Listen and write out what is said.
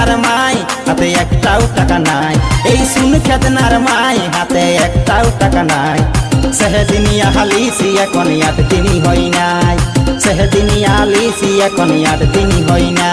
খেতনার মাই হাতে একটাও টাকা নাই, এই শুন খেতনার মাই হাতে একটাও টাকা নাই। সেদিনিয়া হালিসি এখন 8 দিনই হই নাই, সেদিনিয়া হালিসি এখন 8 দিনই হই নাই।